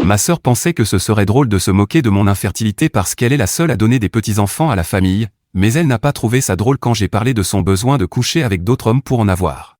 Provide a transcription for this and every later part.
Ma sœur pensait que ce serait drôle de se moquer de mon infertilité parce qu'elle est la seule à donner des petits-enfants à la famille, mais elle n'a pas trouvé ça drôle quand j'ai parlé de son besoin de coucher avec d'autres hommes pour en avoir.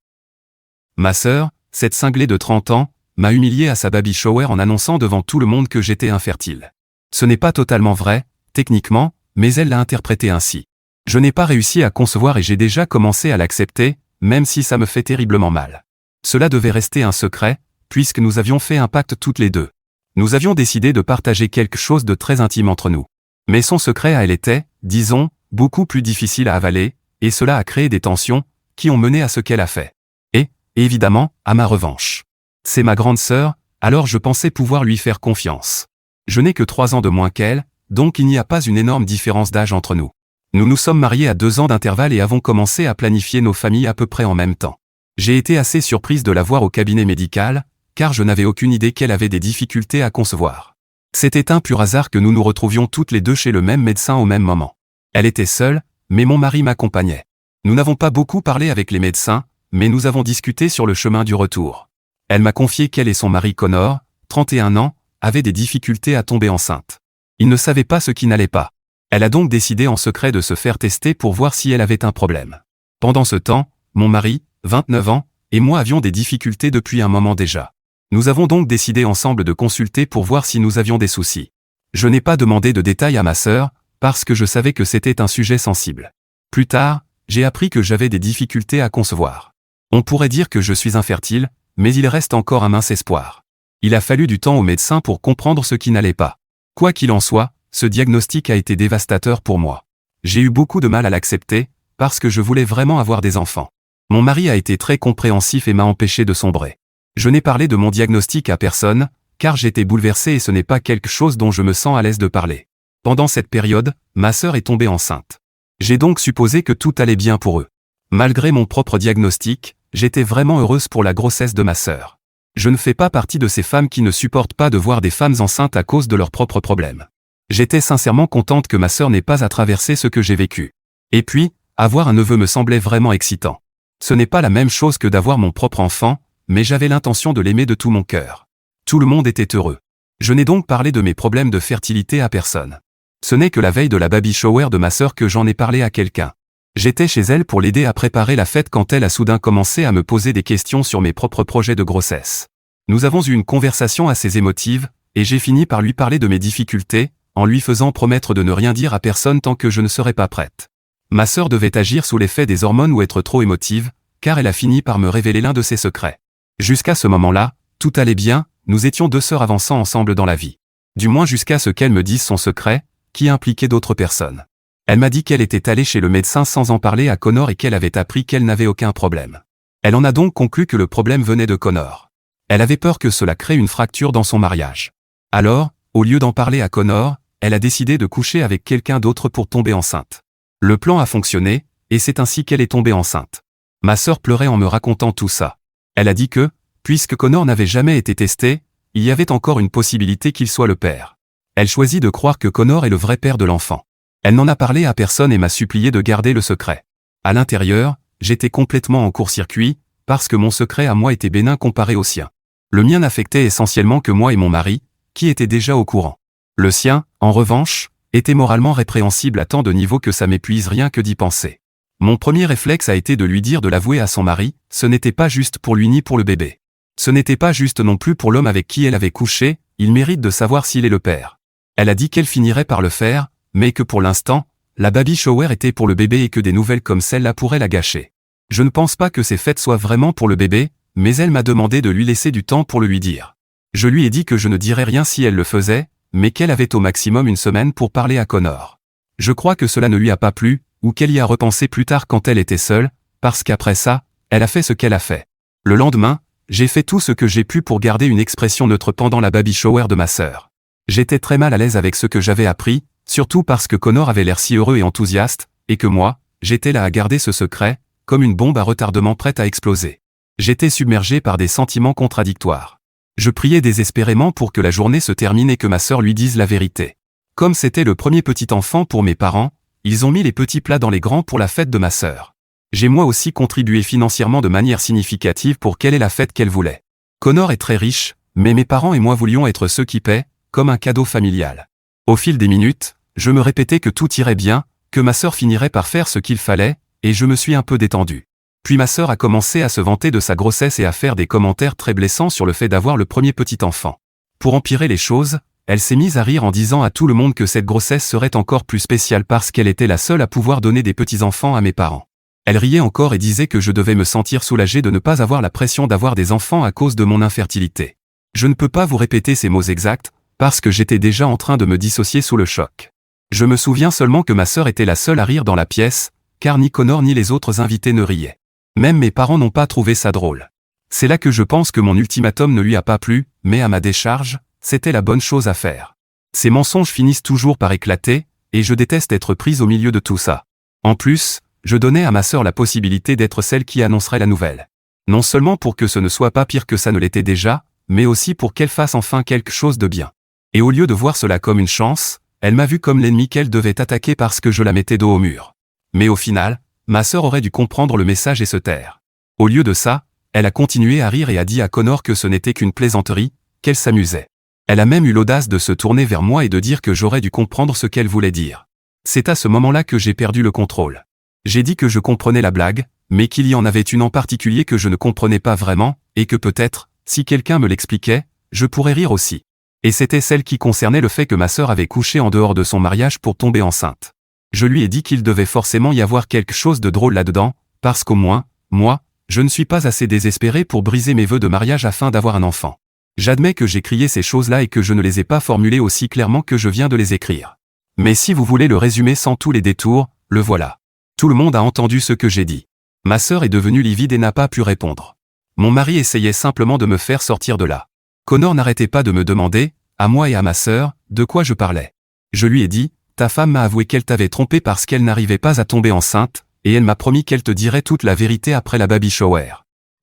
Ma sœur, cette cinglée de 30 ans, m'a humilié à sa baby shower en annonçant devant tout le monde que j'étais infertile. Ce n'est pas totalement vrai, techniquement, mais elle l'a interprété ainsi. Je n'ai pas réussi à concevoir et j'ai déjà commencé à l'accepter, même si ça me fait terriblement mal. Cela devait rester un secret, puisque nous avions fait un pacte toutes les deux. Nous avions décidé de partager quelque chose de très intime entre nous. Mais son secret à elle était, disons, beaucoup plus difficile à avaler, et cela a créé des tensions, qui ont mené à ce qu'elle a fait. Et, évidemment, à ma revanche. C'est ma grande sœur, alors je pensais pouvoir lui faire confiance. Je n'ai que 3 ans de moins qu'elle, donc il n'y a pas une énorme différence d'âge entre nous. Nous nous sommes mariés à 2 ans d'intervalle et avons commencé à planifier nos familles à peu près en même temps. J'ai été assez surprise de la voir au cabinet médical, car je n'avais aucune idée qu'elle avait des difficultés à concevoir. C'était un pur hasard que nous nous retrouvions toutes les deux chez le même médecin au même moment. Elle était seule, mais mon mari m'accompagnait. Nous n'avons pas beaucoup parlé avec les médecins, mais nous avons discuté sur le chemin du retour. Elle m'a confié qu'elle et son mari Connor, 31 ans, avaient des difficultés à tomber enceinte. Ils ne savaient pas ce qui n'allait pas. Elle a donc décidé en secret de se faire tester pour voir si elle avait un problème. Pendant ce temps, mon mari, 29 ans, et moi avions des difficultés depuis un moment déjà. Nous avons donc décidé ensemble de consulter pour voir si nous avions des soucis. Je n'ai pas demandé de détails à ma sœur, parce que je savais que c'était un sujet sensible. Plus tard, j'ai appris que j'avais des difficultés à concevoir. On pourrait dire que je suis infertile, mais il reste encore un mince espoir. Il a fallu du temps au médecin pour comprendre ce qui n'allait pas. Quoi qu'il en soit, ce diagnostic a été dévastateur pour moi. J'ai eu beaucoup de mal à l'accepter, parce que je voulais vraiment avoir des enfants. Mon mari a été très compréhensif et m'a empêché de sombrer. Je n'ai parlé de mon diagnostic à personne, car j'étais bouleversé et ce n'est pas quelque chose dont je me sens à l'aise de parler. Pendant cette période, ma sœur est tombée enceinte. J'ai donc supposé que tout allait bien pour eux. Malgré mon propre diagnostic, j'étais vraiment heureuse pour la grossesse de ma sœur. Je ne fais pas partie de ces femmes qui ne supportent pas de voir des femmes enceintes à cause de leurs propres problèmes. J'étais sincèrement contente que ma sœur n'ait pas à traverser ce que j'ai vécu. Et puis, avoir un neveu me semblait vraiment excitant. Ce n'est pas la même chose que d'avoir mon propre enfant, mais j'avais l'intention de l'aimer de tout mon cœur. Tout le monde était heureux. Je n'ai donc parlé de mes problèmes de fertilité à personne. Ce n'est que la veille de la baby shower de ma sœur que j'en ai parlé à quelqu'un. J'étais chez elle pour l'aider à préparer la fête quand elle a soudain commencé à me poser des questions sur mes propres projets de grossesse. Nous avons eu une conversation assez émotive, et j'ai fini par lui parler de mes difficultés, en lui faisant promettre de ne rien dire à personne tant que je ne serais pas prête. Ma sœur devait agir sous l'effet des hormones ou être trop émotive, car elle a fini par me révéler l'un de ses secrets. Jusqu'à ce moment-là, tout allait bien, nous étions 2 sœurs avançant ensemble dans la vie. Du moins jusqu'à ce qu'elle me dise son secret, qui impliquait d'autres personnes. Elle m'a dit qu'elle était allée chez le médecin sans en parler à Connor et qu'elle avait appris qu'elle n'avait aucun problème. Elle en a donc conclu que le problème venait de Connor. Elle avait peur que cela crée une fracture dans son mariage. Alors, au lieu d'en parler à Connor, elle a décidé de coucher avec quelqu'un d'autre pour tomber enceinte. Le plan a fonctionné, et c'est ainsi qu'elle est tombée enceinte. Ma sœur pleurait en me racontant tout ça. Elle a dit que, puisque Connor n'avait jamais été testé, il y avait encore une possibilité qu'il soit le père. Elle choisit de croire que Connor est le vrai père de l'enfant. Elle n'en a parlé à personne et m'a supplié de garder le secret. À l'intérieur, j'étais complètement en court-circuit, parce que mon secret à moi était bénin comparé au sien. Le mien n'affectait essentiellement que moi et mon mari, qui étaient déjà au courant. Le sien, en revanche, était moralement répréhensible à tant de niveaux que ça m'épuise rien que d'y penser. Mon premier réflexe a été de lui dire de l'avouer à son mari, ce n'était pas juste pour lui ni pour le bébé. Ce n'était pas juste non plus pour l'homme avec qui elle avait couché, il mérite de savoir s'il est le père. Elle a dit qu'elle finirait par le faire, mais que pour l'instant, la baby shower était pour le bébé et que des nouvelles comme celle-là pourraient la gâcher. Je ne pense pas que ces fêtes soient vraiment pour le bébé, mais elle m'a demandé de lui laisser du temps pour le lui dire. Je lui ai dit que je ne dirais rien si elle le faisait, mais qu'elle avait au maximum 1 semaine pour parler à Connor. Je crois que cela ne lui a pas plu, ou qu'elle y a repensé plus tard quand elle était seule, parce qu'après ça, elle a fait ce qu'elle a fait. Le lendemain, j'ai fait tout ce que j'ai pu pour garder une expression neutre pendant la baby shower de ma sœur. J'étais très mal à l'aise avec ce que j'avais appris, surtout parce que Connor avait l'air si heureux et enthousiaste, et que moi, j'étais là à garder ce secret, comme une bombe à retardement prête à exploser. J'étais submergé par des sentiments contradictoires. Je priais désespérément pour que la journée se termine et que ma sœur lui dise la vérité. Comme c'était le premier petit enfant pour mes parents, ils ont mis les petits plats dans les grands pour la fête de ma sœur. J'ai moi aussi contribué financièrement de manière significative pour qu'elle ait la fête qu'elle voulait. Connor est très riche, mais mes parents et moi voulions être ceux qui paient, comme un cadeau familial. Au fil des minutes, je me répétais que tout irait bien, que ma sœur finirait par faire ce qu'il fallait, et je me suis un peu détendu. Puis ma sœur a commencé à se vanter de sa grossesse et à faire des commentaires très blessants sur le fait d'avoir le premier petit enfant. Pour empirer les choses, elle s'est mise à rire en disant à tout le monde que cette grossesse serait encore plus spéciale parce qu'elle était la seule à pouvoir donner des petits-enfants à mes parents. Elle riait encore et disait que je devais me sentir soulagé de ne pas avoir la pression d'avoir des enfants à cause de mon infertilité. Je ne peux pas vous répéter ces mots exacts, parce que j'étais déjà en train de me dissocier sous le choc. Je me souviens seulement que ma sœur était la seule à rire dans la pièce, car ni Connor ni les autres invités ne riaient. Même mes parents n'ont pas trouvé ça drôle. C'est là que je pense que mon ultimatum ne lui a pas plu, mais à ma décharge, c'était la bonne chose à faire. Ces mensonges finissent toujours par éclater, et je déteste être prise au milieu de tout ça. En plus, je donnais à ma sœur la possibilité d'être celle qui annoncerait la nouvelle. Non seulement pour que ce ne soit pas pire que ça ne l'était déjà, mais aussi pour qu'elle fasse enfin quelque chose de bien. Et au lieu de voir cela comme une chance, elle m'a vu comme l'ennemi qu'elle devait attaquer parce que je la mettais dos au mur. Mais au final, ma sœur aurait dû comprendre le message et se taire. Au lieu de ça, elle a continué à rire et a dit à Connor que ce n'était qu'une plaisanterie, qu'elle s'amusait. Elle a même eu l'audace de se tourner vers moi et de dire que j'aurais dû comprendre ce qu'elle voulait dire. C'est à ce moment-là que j'ai perdu le contrôle. J'ai dit que je comprenais la blague, mais qu'il y en avait une en particulier que je ne comprenais pas vraiment, et que peut-être, si quelqu'un me l'expliquait, je pourrais rire aussi. Et c'était celle qui concernait le fait que ma sœur avait couché en dehors de son mariage pour tomber enceinte. Je lui ai dit qu'il devait forcément y avoir quelque chose de drôle là-dedans, parce qu'au moins, moi, je ne suis pas assez désespéré pour briser mes vœux de mariage afin d'avoir un enfant. J'admets que j'ai crié ces choses-là et que je ne les ai pas formulées aussi clairement que je viens de les écrire. Mais si vous voulez le résumer sans tous les détours, le voilà. Tout le monde a entendu ce que j'ai dit. Ma sœur est devenue livide et n'a pas pu répondre. Mon mari essayait simplement de me faire sortir de là. Connor n'arrêtait pas de me demander, à moi et à ma sœur, de quoi je parlais. Je lui ai dit, ta femme m'a avoué qu'elle t'avait trompé parce qu'elle n'arrivait pas à tomber enceinte, et elle m'a promis qu'elle te dirait toute la vérité après la baby shower.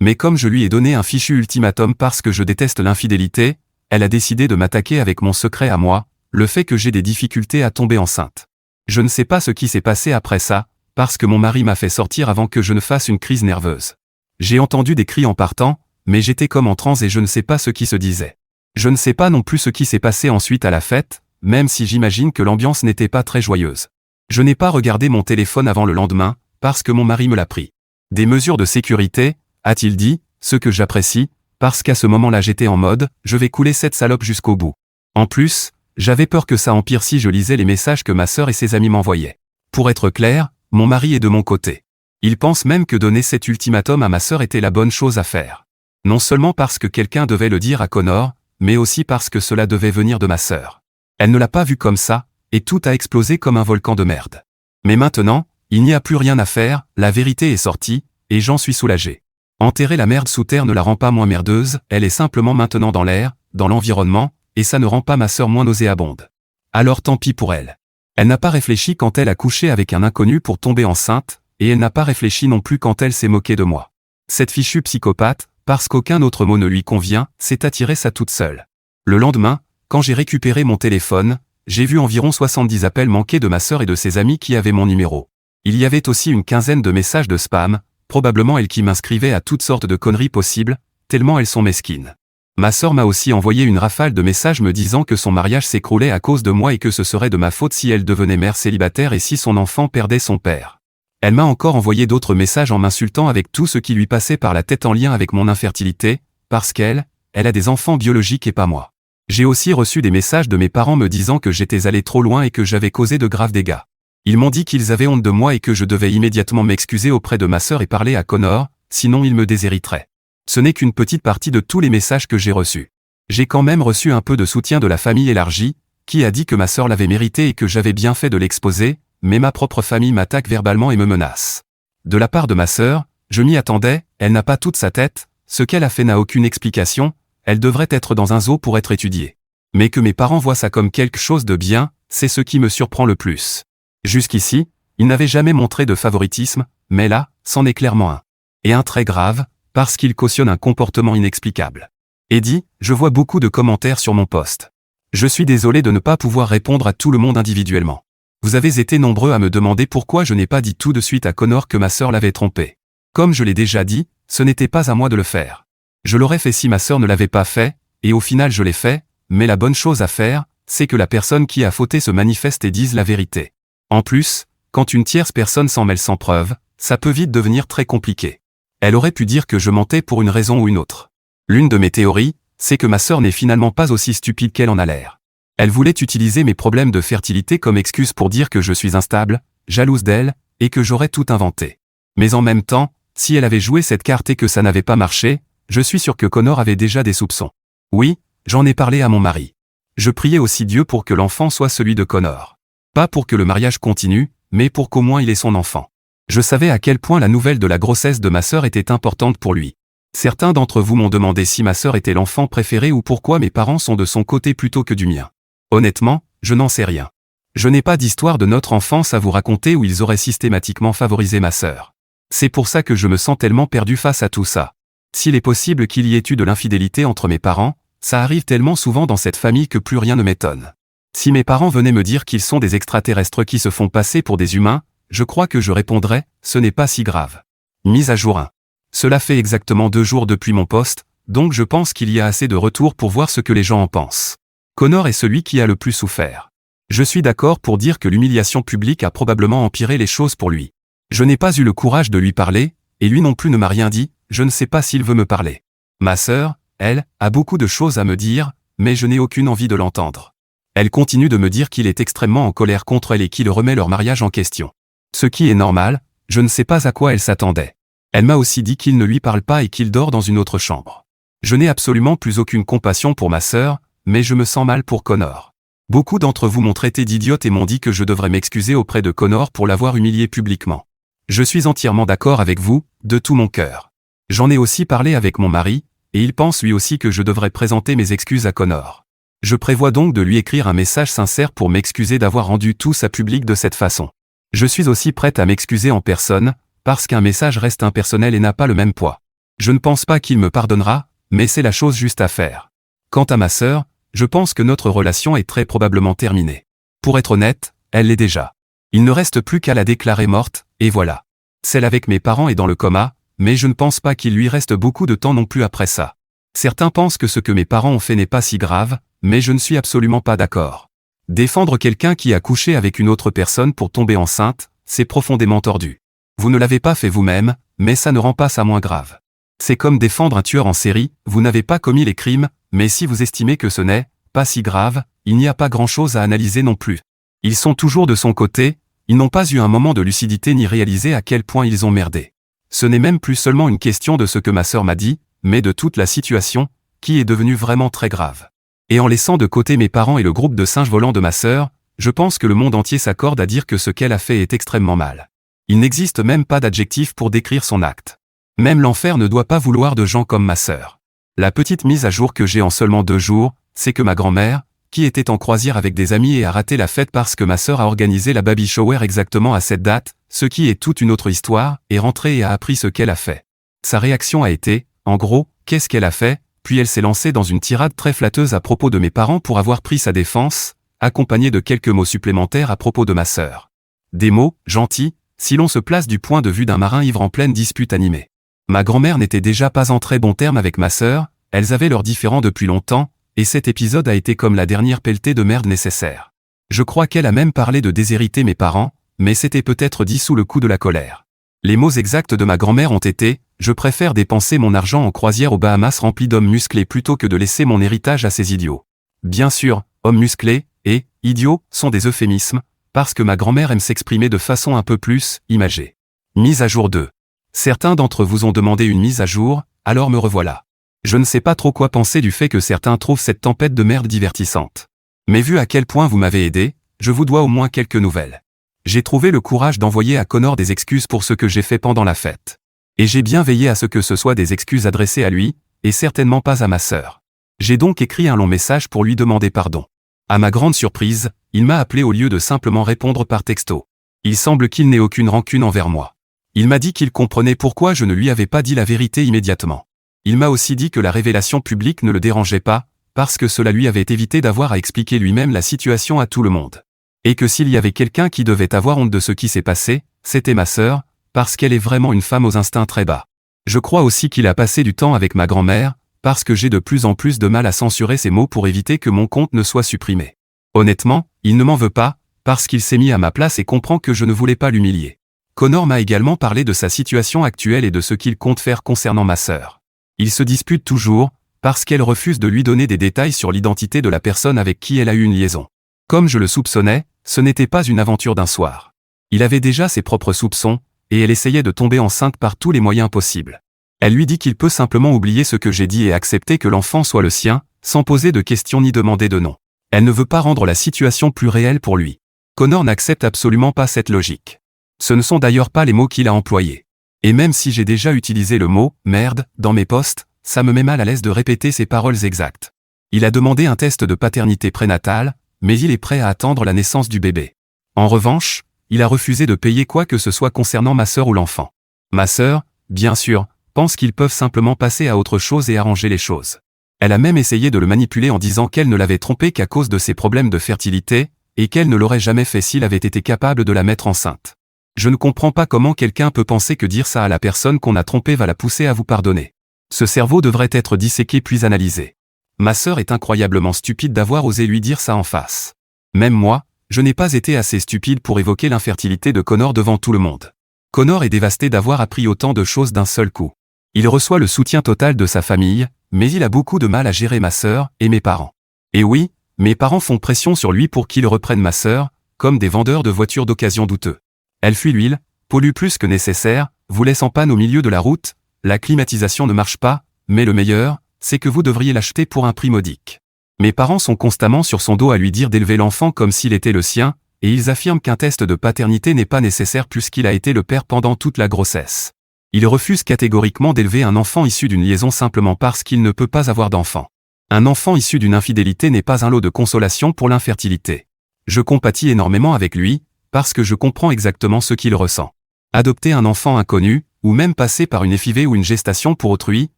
Mais comme je lui ai donné un fichu ultimatum parce que je déteste l'infidélité, elle a décidé de m'attaquer avec mon secret à moi, le fait que j'ai des difficultés à tomber enceinte. Je ne sais pas ce qui s'est passé après ça, parce que mon mari m'a fait sortir avant que je ne fasse une crise nerveuse. J'ai entendu des cris en partant, mais j'étais comme en transe et je ne sais pas ce qui se disait. Je ne sais pas non plus ce qui s'est passé ensuite à la fête, même si j'imagine que l'ambiance n'était pas très joyeuse. Je n'ai pas regardé mon téléphone avant le lendemain, parce que mon mari me l'a pris. Des mesures de sécurité, a-t-il dit, ce que j'apprécie, parce qu'à ce moment-là j'étais en mode, je vais couler cette salope jusqu'au bout. En plus, j'avais peur que ça empire si je lisais les messages que ma sœur et ses amis m'envoyaient. Pour être clair, mon mari est de mon côté. Il pense même que donner cet ultimatum à ma sœur était la bonne chose à faire. Non seulement parce que quelqu'un devait le dire à Connor, mais aussi parce que cela devait venir de ma sœur. Elle ne l'a pas vu comme ça, et tout a explosé comme un volcan de merde. Mais maintenant, il n'y a plus rien à faire, la vérité est sortie, et j'en suis soulagé. Enterrer la merde sous terre ne la rend pas moins merdeuse, elle est simplement maintenant dans l'air, dans l'environnement, et ça ne rend pas ma sœur moins nauséabonde. Alors tant pis pour elle. Elle n'a pas réfléchi quand elle a couché avec un inconnu pour tomber enceinte, et elle n'a pas réfléchi non plus quand elle s'est moquée de moi. Cette fichue psychopathe, parce qu'aucun autre mot ne lui convient, s'est attirée ça toute seule. Le lendemain, quand j'ai récupéré mon téléphone, j'ai vu environ 70 appels manqués de ma sœur et de ses amis qui avaient mon numéro. Il y avait aussi une quinzaine de messages de spam, probablement elles qui m'inscrivaient à toutes sortes de conneries possibles, tellement elles sont mesquines. Ma sœur m'a aussi envoyé une rafale de messages me disant que son mariage s'écroulait à cause de moi et que ce serait de ma faute si elle devenait mère célibataire et si son enfant perdait son père. Elle m'a encore envoyé d'autres messages en m'insultant avec tout ce qui lui passait par la tête en lien avec mon infertilité, parce qu'elle a des enfants biologiques et pas moi. J'ai aussi reçu des messages de mes parents me disant que j'étais allé trop loin et que j'avais causé de graves dégâts. Ils m'ont dit qu'ils avaient honte de moi et que je devais immédiatement m'excuser auprès de ma sœur et parler à Connor, sinon il me déshériteraient. Ce n'est qu'une petite partie de tous les messages que j'ai reçus. J'ai quand même reçu un peu de soutien de la famille élargie, qui a dit que ma sœur l'avait mérité et que j'avais bien fait de l'exposer, mais ma propre famille m'attaque verbalement et me menace. De la part de ma sœur, je m'y attendais, elle n'a pas toute sa tête, ce qu'elle a fait n'a aucune explication, elle devrait être dans un zoo pour être étudiée. Mais que mes parents voient ça comme quelque chose de bien, c'est ce qui me surprend le plus. Jusqu'ici, ils n'avaient jamais montré de favoritisme, mais là, c'en est clairement un. Et un très grave, parce qu'il cautionne un comportement inexplicable. Eddie, je vois beaucoup de commentaires sur mon post. Je suis désolé de ne pas pouvoir répondre à tout le monde individuellement. Vous avez été nombreux à me demander pourquoi je n'ai pas dit tout de suite à Connor que ma sœur l'avait trompé. Comme je l'ai déjà dit, ce n'était pas à moi de le faire. Je l'aurais fait si ma sœur ne l'avait pas fait, et au final je l'ai fait, mais la bonne chose à faire, c'est que la personne qui a fauté se manifeste et dise la vérité. En plus, quand une tierce personne s'en mêle sans preuve, ça peut vite devenir très compliqué. Elle aurait pu dire que je mentais pour une raison ou une autre. L'une de mes théories, c'est que ma sœur n'est finalement pas aussi stupide qu'elle en a l'air. Elle voulait utiliser mes problèmes de fertilité comme excuse pour dire que je suis instable, jalouse d'elle, et que j'aurais tout inventé. Mais en même temps, si elle avait joué cette carte et que ça n'avait pas marché, je suis sûr que Connor avait déjà des soupçons. Oui, j'en ai parlé à mon mari. Je priais aussi Dieu pour que l'enfant soit celui de Connor. Pas pour que le mariage continue, mais pour qu'au moins il ait son enfant. Je savais à quel point la nouvelle de la grossesse de ma sœur était importante pour lui. Certains d'entre vous m'ont demandé si ma sœur était l'enfant préféré ou pourquoi mes parents sont de son côté plutôt que du mien. Honnêtement, je n'en sais rien. Je n'ai pas d'histoire de notre enfance à vous raconter où ils auraient systématiquement favorisé ma sœur. C'est pour ça que je me sens tellement perdu face à tout ça. S'il est possible qu'il y ait eu de l'infidélité entre mes parents, ça arrive tellement souvent dans cette famille que plus rien ne m'étonne. Si mes parents venaient me dire qu'ils sont des extraterrestres qui se font passer pour des humains, je crois que je répondrais, ce n'est pas si grave. Mise à jour 1. Cela fait exactement 2 jours depuis mon poste, donc je pense qu'il y a assez de retours pour voir ce que les gens en pensent. Connor est celui qui a le plus souffert. Je suis d'accord pour dire que l'humiliation publique a probablement empiré les choses pour lui. Je n'ai pas eu le courage de lui parler, et lui non plus ne m'a rien dit, je ne sais pas s'il veut me parler. Ma sœur, elle, a beaucoup de choses à me dire, mais je n'ai aucune envie de l'entendre. Elle continue de me dire qu'il est extrêmement en colère contre elle et qu'il remet leur mariage en question. Ce qui est normal, je ne sais pas à quoi elle s'attendait. Elle m'a aussi dit qu'il ne lui parle pas et qu'il dort dans une autre chambre. Je n'ai absolument plus aucune compassion pour ma sœur, mais je me sens mal pour Connor. Beaucoup d'entre vous m'ont traité d'idiote et m'ont dit que je devrais m'excuser auprès de Connor pour l'avoir humilié publiquement. Je suis entièrement d'accord avec vous, de tout mon cœur. J'en ai aussi parlé avec mon mari, et il pense lui aussi que je devrais présenter mes excuses à Connor. Je prévois donc de lui écrire un message sincère pour m'excuser d'avoir rendu tout ça public de cette façon. Je suis aussi prête à m'excuser en personne, parce qu'un message reste impersonnel et n'a pas le même poids. Je ne pense pas qu'il me pardonnera, mais c'est la chose juste à faire. Quant à ma sœur, je pense que notre relation est très probablement terminée. Pour être honnête, elle l'est déjà. Il ne reste plus qu'à la déclarer morte, et voilà. Celle avec mes parents est dans le coma, mais je ne pense pas qu'il lui reste beaucoup de temps non plus après ça. Certains pensent que ce que mes parents ont fait n'est pas si grave, mais je ne suis absolument pas d'accord. Défendre quelqu'un qui a couché avec une autre personne pour tomber enceinte, c'est profondément tordu. Vous ne l'avez pas fait vous-même, mais ça ne rend pas ça moins grave. C'est comme défendre un tueur en série, vous n'avez pas commis les crimes, mais si vous estimez que ce n'est pas si grave, il n'y a pas grand-chose à analyser non plus. Ils sont toujours de son côté, ils n'ont pas eu un moment de lucidité ni réalisé à quel point ils ont merdé. Ce n'est même plus seulement une question de ce que ma sœur m'a dit, mais de toute la situation, qui est devenue vraiment très grave. Et en laissant de côté mes parents et le groupe de singes volants de ma sœur, je pense que le monde entier s'accorde à dire que ce qu'elle a fait est extrêmement mal. Il n'existe même pas d'adjectif pour décrire son acte. Même l'enfer ne doit pas vouloir de gens comme ma sœur. La petite mise à jour que j'ai en seulement 2 jours, c'est que ma grand-mère, qui était en croisière avec des amis et a raté la fête parce que ma sœur a organisé la baby shower exactement à cette date, ce qui est toute une autre histoire, est rentrée et a appris ce qu'elle a fait. Sa réaction a été, en gros, qu'est-ce qu'elle a fait, puis elle s'est lancée dans une tirade très flatteuse à propos de mes parents pour avoir pris sa défense, accompagnée de quelques mots supplémentaires à propos de ma sœur. Des mots, gentils, si l'on se place du point de vue d'un marin ivre en pleine dispute animée. Ma grand-mère n'était déjà pas en très bon terme avec ma sœur, elles avaient leurs différends depuis longtemps, et cet épisode a été comme la dernière pelletée de merde nécessaire. Je crois qu'elle a même parlé de déshériter mes parents, mais c'était peut-être dit sous le coup de la colère. Les mots exacts de ma grand-mère ont été « Je préfère dépenser mon argent en croisière aux Bahamas rempli d'hommes musclés plutôt que de laisser mon héritage à ces idiots. » Bien sûr, hommes musclés et « idiots » sont des euphémismes, parce que ma grand-mère aime s'exprimer de façon un peu plus imagée. Mise à jour 2. Certains d'entre vous ont demandé une mise à jour, alors me revoilà. Je ne sais pas trop quoi penser du fait que certains trouvent cette tempête de merde divertissante. Mais vu à quel point vous m'avez aidé, je vous dois au moins quelques nouvelles. J'ai trouvé le courage d'envoyer à Connor des excuses pour ce que j'ai fait pendant la fête. Et j'ai bien veillé à ce que ce soit des excuses adressées à lui, et certainement pas à ma sœur. J'ai donc écrit un long message pour lui demander pardon. À ma grande surprise, il m'a appelé au lieu de simplement répondre par texto. Il semble qu'il n'ait aucune rancune envers moi. Il m'a dit qu'il comprenait pourquoi je ne lui avais pas dit la vérité immédiatement. Il m'a aussi dit que la révélation publique ne le dérangeait pas, parce que cela lui avait évité d'avoir à expliquer lui-même la situation à tout le monde. Et que s'il y avait quelqu'un qui devait avoir honte de ce qui s'est passé, c'était ma sœur, parce qu'elle est vraiment une femme aux instincts très bas. Je crois aussi qu'il a passé du temps avec ma grand-mère, parce que j'ai de plus en plus de mal à censurer ces mots pour éviter que mon compte ne soit supprimé. Honnêtement, il ne m'en veut pas, parce qu'il s'est mis à ma place et comprend que je ne voulais pas l'humilier. Connor m'a également parlé de sa situation actuelle et de ce qu'il compte faire concernant ma sœur. Il se dispute toujours, parce qu'elle refuse de lui donner des détails sur l'identité de la personne avec qui elle a eu une liaison. Comme je le soupçonnais, ce n'était pas une aventure d'un soir. Il avait déjà ses propres soupçons, et elle essayait de tomber enceinte par tous les moyens possibles. Elle lui dit qu'il peut simplement oublier ce que j'ai dit et accepter que l'enfant soit le sien, sans poser de questions ni demander de nom. Elle ne veut pas rendre la situation plus réelle pour lui. Connor n'accepte absolument pas cette logique. Ce ne sont d'ailleurs pas les mots qu'il a employés. Et même si j'ai déjà utilisé le mot « merde » dans mes posts, ça me met mal à l'aise de répéter ces paroles exactes. Il a demandé un test de paternité prénatale, mais il est prêt à attendre la naissance du bébé. En revanche, il a refusé de payer quoi que ce soit concernant ma sœur ou l'enfant. Ma sœur, bien sûr, pense qu'ils peuvent simplement passer à autre chose et arranger les choses. Elle a même essayé de le manipuler en disant qu'elle ne l'avait trompé qu'à cause de ses problèmes de fertilité, et qu'elle ne l'aurait jamais fait s'il avait été capable de la mettre enceinte. Je ne comprends pas comment quelqu'un peut penser que dire ça à la personne qu'on a trompée va la pousser à vous pardonner. Ce cerveau devrait être disséqué puis analysé. Ma sœur est incroyablement stupide d'avoir osé lui dire ça en face. Même moi, je n'ai pas été assez stupide pour évoquer l'infertilité de Connor devant tout le monde. Connor est dévasté d'avoir appris autant de choses d'un seul coup. Il reçoit le soutien total de sa famille, mais il a beaucoup de mal à gérer ma sœur et mes parents. Et oui, mes parents font pression sur lui pour qu'il reprenne ma sœur, comme des vendeurs de voitures d'occasion douteux. Elle fuit l'huile, pollue plus que nécessaire, vous laisse en panne au milieu de la route, la climatisation ne marche pas, mais le meilleur, c'est que vous devriez l'acheter pour un prix modique. Mes parents sont constamment sur son dos à lui dire d'élever l'enfant comme s'il était le sien, et ils affirment qu'un test de paternité n'est pas nécessaire puisqu'il a été le père pendant toute la grossesse. Ils refusent catégoriquement d'élever un enfant issu d'une liaison simplement parce qu'il ne peut pas avoir d'enfant. Un enfant issu d'une infidélité n'est pas un lot de consolation pour l'infertilité. Je compatis énormément avec lui, parce que je comprends exactement ce qu'il ressent. Adopter un enfant inconnu, ou même passer par une FIV ou une gestation pour autrui,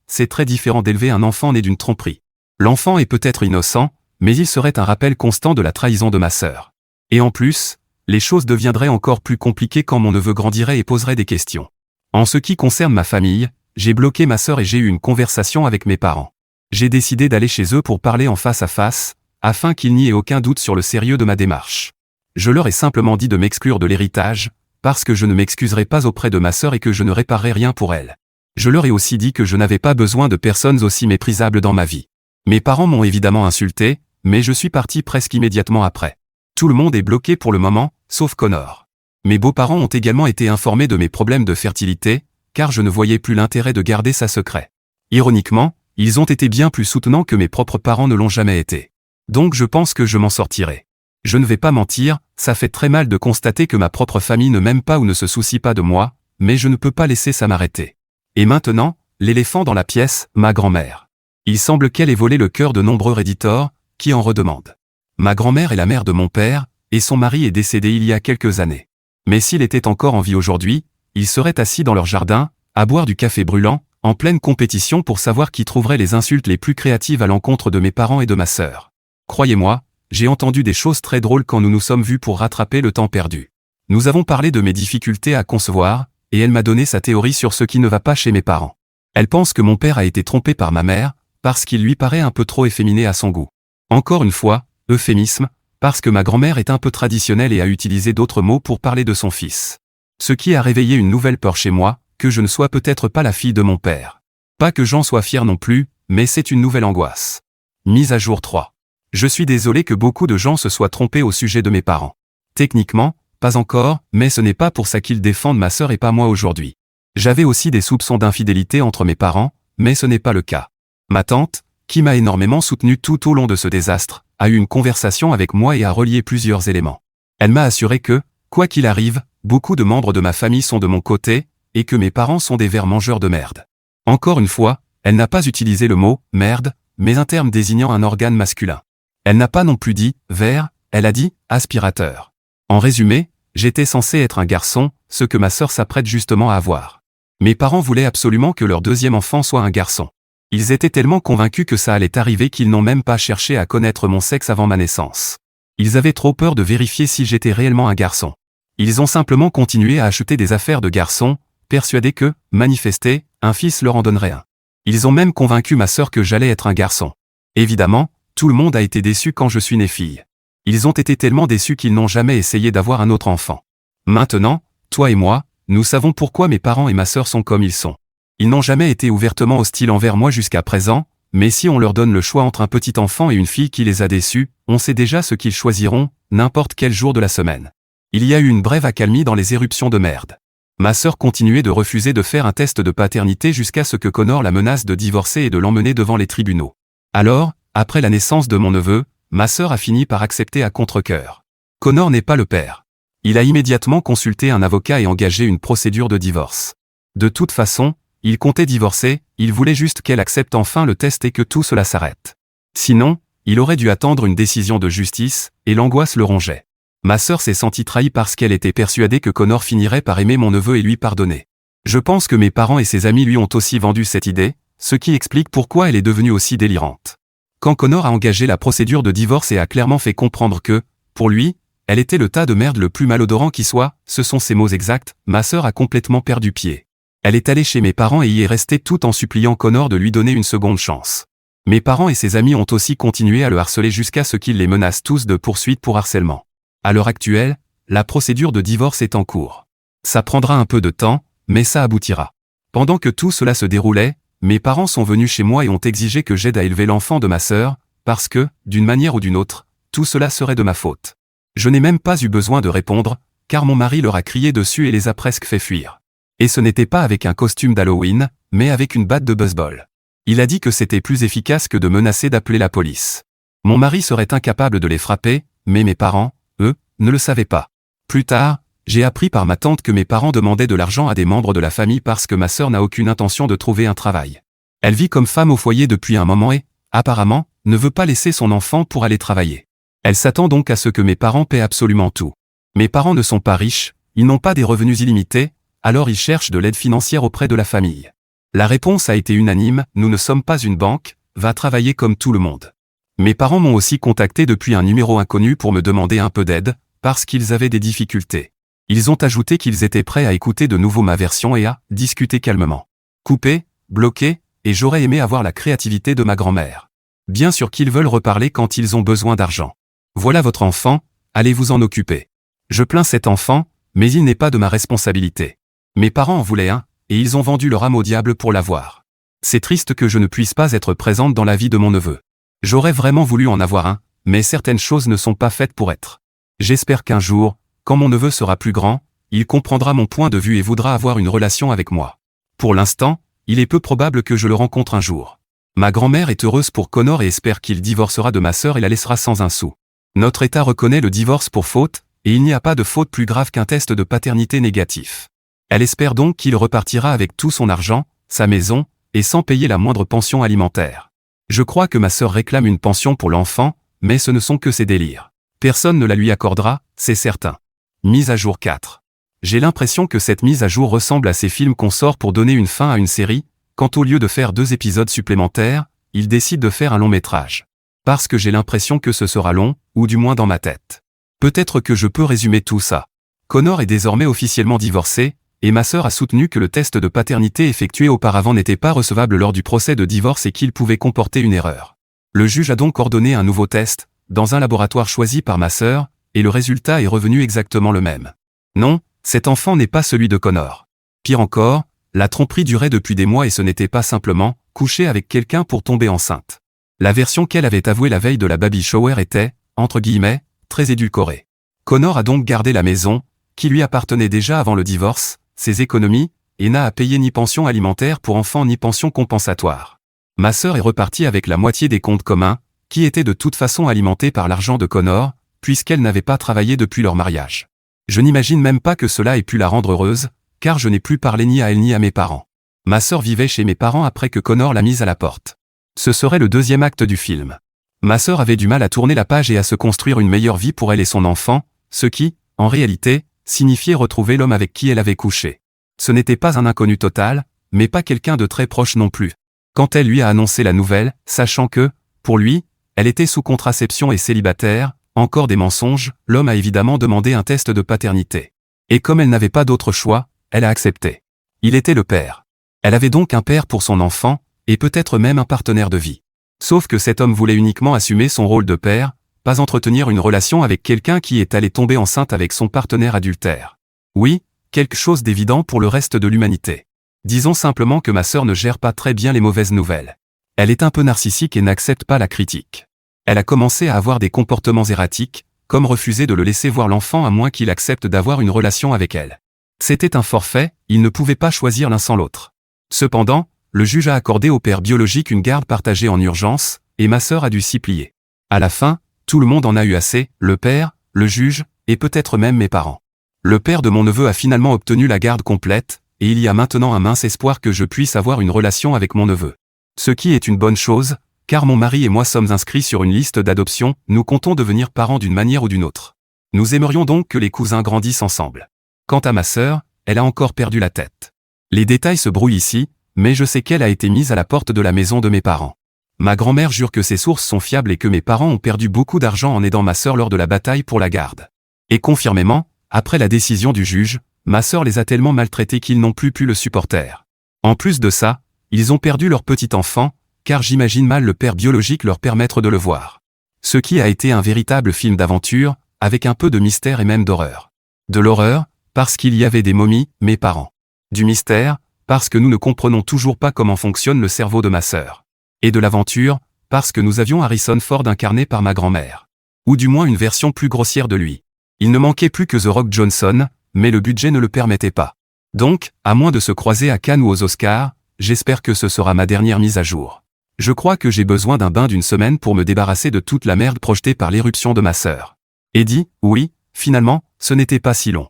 c'est très différent d'élever un enfant né d'une tromperie. L'enfant est peut-être innocent, mais il serait un rappel constant de la trahison de ma sœur. Et en plus, les choses deviendraient encore plus compliquées quand mon neveu grandirait et poserait des questions. En ce qui concerne ma famille, j'ai bloqué ma sœur et j'ai eu une conversation avec mes parents. J'ai décidé d'aller chez eux pour parler en face à face, afin qu'il n'y ait aucun doute sur le sérieux de ma démarche. Je leur ai simplement dit de m'exclure de l'héritage, parce que je ne m'excuserai pas auprès de ma sœur et que je ne réparerai rien pour elle. Je leur ai aussi dit que je n'avais pas besoin de personnes aussi méprisables dans ma vie. Mes parents m'ont évidemment insulté, mais je suis parti presque immédiatement après. Tout le monde est bloqué pour le moment, sauf Connor. Mes beaux-parents ont également été informés de mes problèmes de fertilité, car je ne voyais plus l'intérêt de garder ça secret. Ironiquement, ils ont été bien plus soutenants que mes propres parents ne l'ont jamais été. Donc je pense que je m'en sortirai. Je ne vais pas mentir, ça fait très mal de constater que ma propre famille ne m'aime pas ou ne se soucie pas de moi, mais je ne peux pas laisser ça m'arrêter. Et maintenant, l'éléphant dans la pièce, ma grand-mère. Il semble qu'elle ait volé le cœur de nombreux Redditors, qui en redemandent. Ma grand-mère est la mère de mon père, et son mari est décédé il y a quelques années. Mais s'il était encore en vie aujourd'hui, ils seraient assis dans leur jardin, à boire du café brûlant, en pleine compétition pour savoir qui trouverait les insultes les plus créatives à l'encontre de mes parents et de ma sœur. Croyez-moi, j'ai entendu des choses très drôles quand nous nous sommes vus pour rattraper le temps perdu. Nous avons parlé de mes difficultés à concevoir, et elle m'a donné sa théorie sur ce qui ne va pas chez mes parents. Elle pense que mon père a été trompé par ma mère, parce qu'il lui paraît un peu trop efféminé à son goût. Encore une fois, euphémisme, parce que ma grand-mère est un peu traditionnelle et a utilisé d'autres mots pour parler de son fils. Ce qui a réveillé une nouvelle peur chez moi, que je ne sois peut-être pas la fille de mon père. Pas que j'en sois fier non plus, mais c'est une nouvelle angoisse. Mise à jour 3. Je suis désolé que beaucoup de gens se soient trompés au sujet de mes parents. Techniquement, pas encore, mais ce n'est pas pour ça qu'ils défendent ma sœur et pas moi aujourd'hui. J'avais aussi des soupçons d'infidélité entre mes parents, mais ce n'est pas le cas. Ma tante, qui m'a énormément soutenu tout au long de ce désastre, a eu une conversation avec moi et a relié plusieurs éléments. Elle m'a assuré que, quoi qu'il arrive, beaucoup de membres de ma famille sont de mon côté, et que mes parents sont des vers mangeurs de merde. Encore une fois, elle n'a pas utilisé le mot « merde », mais un terme désignant un organe masculin. Elle n'a pas non plus dit « ver », elle a dit « aspirateur ». En résumé, j'étais censé être un garçon, ce que ma sœur s'apprête justement à avoir. Mes parents voulaient absolument que leur deuxième enfant soit un garçon. Ils étaient tellement convaincus que ça allait arriver qu'ils n'ont même pas cherché à connaître mon sexe avant ma naissance. Ils avaient trop peur de vérifier si j'étais réellement un garçon. Ils ont simplement continué à acheter des affaires de garçons, persuadés que, manifestés, un fils leur en donnerait un. Ils ont même convaincu ma sœur que j'allais être un garçon. Évidemment, tout le monde a été déçu quand je suis né fille. Ils ont été tellement déçus qu'ils n'ont jamais essayé d'avoir un autre enfant. Maintenant, toi et moi, nous savons pourquoi mes parents et ma sœur sont comme ils sont. Ils n'ont jamais été ouvertement hostiles envers moi jusqu'à présent, mais si on leur donne le choix entre un petit enfant et une fille qui les a déçus, on sait déjà ce qu'ils choisiront, n'importe quel jour de la semaine. Il y a eu une brève accalmie dans les éruptions de merde. Ma sœur continuait de refuser de faire un test de paternité jusqu'à ce que Connor la menace de divorcer et de l'emmener devant les tribunaux. Alors, après la naissance de mon neveu, ma sœur a fini par accepter à contre-cœur. Connor n'est pas le père. Il a immédiatement consulté un avocat et engagé une procédure de divorce. De toute façon, il comptait divorcer, il voulait juste qu'elle accepte enfin le test et que tout cela s'arrête. Sinon, il aurait dû attendre une décision de justice, et l'angoisse le rongeait. Ma sœur s'est sentie trahie parce qu'elle était persuadée que Connor finirait par aimer mon neveu et lui pardonner. Je pense que mes parents et ses amis lui ont aussi vendu cette idée, ce qui explique pourquoi elle est devenue aussi délirante. Quand Connor a engagé la procédure de divorce et a clairement fait comprendre que, pour lui, elle était le tas de merde le plus malodorant qui soit, ce sont ses mots exacts, ma sœur a complètement perdu pied. Elle est allée chez mes parents et y est restée tout en suppliant Connor de lui donner une seconde chance. Mes parents et ses amis ont aussi continué à le harceler jusqu'à ce qu'il les menace tous de poursuites pour harcèlement. À l'heure actuelle, la procédure de divorce est en cours. Ça prendra un peu de temps, mais ça aboutira. Pendant que tout cela se déroulait, mes parents sont venus chez moi et ont exigé que j'aide à élever l'enfant de ma sœur, parce que, d'une manière ou d'une autre, tout cela serait de ma faute. Je n'ai même pas eu besoin de répondre, car mon mari leur a crié dessus et les a presque fait fuir. Et ce n'était pas avec un costume d'Halloween, mais avec une batte de baseball. Il a dit que c'était plus efficace que de menacer d'appeler la police. Mon mari serait incapable de les frapper, mais mes parents, eux, ne le savaient pas. Plus tard, j'ai appris par ma tante que mes parents demandaient de l'argent à des membres de la famille parce que ma sœur n'a aucune intention de trouver un travail. Elle vit comme femme au foyer depuis un moment et, apparemment, ne veut pas laisser son enfant pour aller travailler. Elle s'attend donc à ce que mes parents paient absolument tout. Mes parents ne sont pas riches, ils n'ont pas des revenus illimités, alors ils cherchent de l'aide financière auprès de la famille. La réponse a été unanime, nous ne sommes pas une banque, va travailler comme tout le monde. Mes parents m'ont aussi contacté depuis un numéro inconnu pour me demander un peu d'aide, parce qu'ils avaient des difficultés. Ils ont ajouté qu'ils étaient prêts à écouter de nouveau ma version et à discuter calmement. Coupé, bloqué, et j'aurais aimé avoir la créativité de ma grand-mère. Bien sûr qu'ils veulent reparler quand ils ont besoin d'argent. Voilà votre enfant, allez vous en occuper. Je plains cet enfant, mais il n'est pas de ma responsabilité. Mes parents en voulaient un, et ils ont vendu leur âme au diable pour l'avoir. C'est triste que je ne puisse pas être présente dans la vie de mon neveu. J'aurais vraiment voulu en avoir un, mais certaines choses ne sont pas faites pour être. J'espère qu'un jour, quand mon neveu sera plus grand, il comprendra mon point de vue et voudra avoir une relation avec moi. Pour l'instant, il est peu probable que je le rencontre un jour. Ma grand-mère est heureuse pour Connor et espère qu'il divorcera de ma sœur et la laissera sans un sou. Notre État reconnaît le divorce pour faute, et il n'y a pas de faute plus grave qu'un test de paternité négatif. Elle espère donc qu'il repartira avec tout son argent, sa maison, et sans payer la moindre pension alimentaire. Je crois que ma sœur réclame une pension pour l'enfant, mais ce ne sont que ses délires. Personne ne la lui accordera, c'est certain. Mise à jour 4. J'ai l'impression que cette mise à jour ressemble à ces films qu'on sort pour donner une fin à une série, quand au lieu de faire 2 épisodes supplémentaires, ils décident de faire un long métrage. Parce que j'ai l'impression que ce sera long, ou du moins dans ma tête. Peut-être que je peux résumer tout ça. Connor est désormais officiellement divorcé, et ma sœur a soutenu que le test de paternité effectué auparavant n'était pas recevable lors du procès de divorce et qu'il pouvait comporter une erreur. Le juge a donc ordonné un nouveau test, dans un laboratoire choisi par ma sœur, et le résultat est revenu exactement le même. Non, cet enfant n'est pas celui de Connor. Pire encore, la tromperie durait depuis des mois et ce n'était pas simplement coucher avec quelqu'un pour tomber enceinte. La version qu'elle avait avouée la veille de la baby shower était, entre guillemets, très édulcorée. Connor a donc gardé la maison, qui lui appartenait déjà avant le divorce, ses économies, et n'a à payer ni pension alimentaire pour enfants ni pension compensatoire. Ma sœur est repartie avec la moitié des comptes communs, qui étaient de toute façon alimentés par l'argent de Connor, puisqu'elle n'avait pas travaillé depuis leur mariage. Je n'imagine même pas que cela ait pu la rendre heureuse, car je n'ai plus parlé ni à elle ni à mes parents. Ma sœur vivait chez mes parents après que Connor l'a mise à la porte. Ce serait le 2e acte du film. Ma sœur avait du mal à tourner la page et à se construire une meilleure vie pour elle et son enfant, ce qui, en réalité, signifiait retrouver l'homme avec qui elle avait couché. Ce n'était pas un inconnu total, mais pas quelqu'un de très proche non plus. Quand elle lui a annoncé la nouvelle, sachant que, pour lui, elle était sous contraception et célibataire, encore des mensonges, l'homme a évidemment demandé un test de paternité. Et comme elle n'avait pas d'autre choix, elle a accepté. Il était le père. Elle avait donc un père pour son enfant, et peut-être même un partenaire de vie. Sauf que cet homme voulait uniquement assumer son rôle de père, pas entretenir une relation avec quelqu'un qui est allé tomber enceinte avec son partenaire adultère. Oui, quelque chose d'évident pour le reste de l'humanité. Disons simplement que ma sœur ne gère pas très bien les mauvaises nouvelles. Elle est un peu narcissique et n'accepte pas la critique. Elle a commencé à avoir des comportements erratiques, comme refuser de le laisser voir l'enfant à moins qu'il accepte d'avoir une relation avec elle. C'était un forfait, il ne pouvait pas choisir l'un sans l'autre. Cependant, le juge a accordé au père biologique une garde partagée en urgence, et ma sœur a dû s'y plier. À la fin, tout le monde en a eu assez, le père, le juge, et peut-être même mes parents. Le père de mon neveu a finalement obtenu la garde complète, et il y a maintenant un mince espoir que je puisse avoir une relation avec mon neveu. Ce qui est une bonne chose, car mon mari et moi sommes inscrits sur une liste d'adoption, nous comptons devenir parents d'une manière ou d'une autre. Nous aimerions donc que les cousins grandissent ensemble. Quant à ma sœur, elle a encore perdu la tête. Les détails se brouillent ici, mais je sais qu'elle a été mise à la porte de la maison de mes parents. Ma grand-mère jure que ses sources sont fiables et que mes parents ont perdu beaucoup d'argent en aidant ma sœur lors de la bataille pour la garde. Et confirmément, après la décision du juge, ma sœur les a tellement maltraités qu'ils n'ont plus pu le supporter. En plus de ça, ils ont perdu leur petit enfant, car j'imagine mal le père biologique leur permettre de le voir. Ce qui a été un véritable film d'aventure, avec un peu de mystère et même d'horreur. De l'horreur, parce qu'il y avait des momies, mes parents. Du mystère, parce que nous ne comprenons toujours pas comment fonctionne le cerveau de ma sœur. Et de l'aventure, parce que nous avions Harrison Ford incarné par ma grand-mère. Ou du moins une version plus grossière de lui. Il ne manquait plus que The Rock Johnson, mais le budget ne le permettait pas. Donc, à moins de se croiser à Cannes ou aux Oscars, j'espère que ce sera ma dernière mise à jour. Je crois que j'ai besoin d'un bain d'une semaine pour me débarrasser de toute la merde projetée par l'éruption de ma sœur. Et dit, oui, finalement, ce n'était pas si long.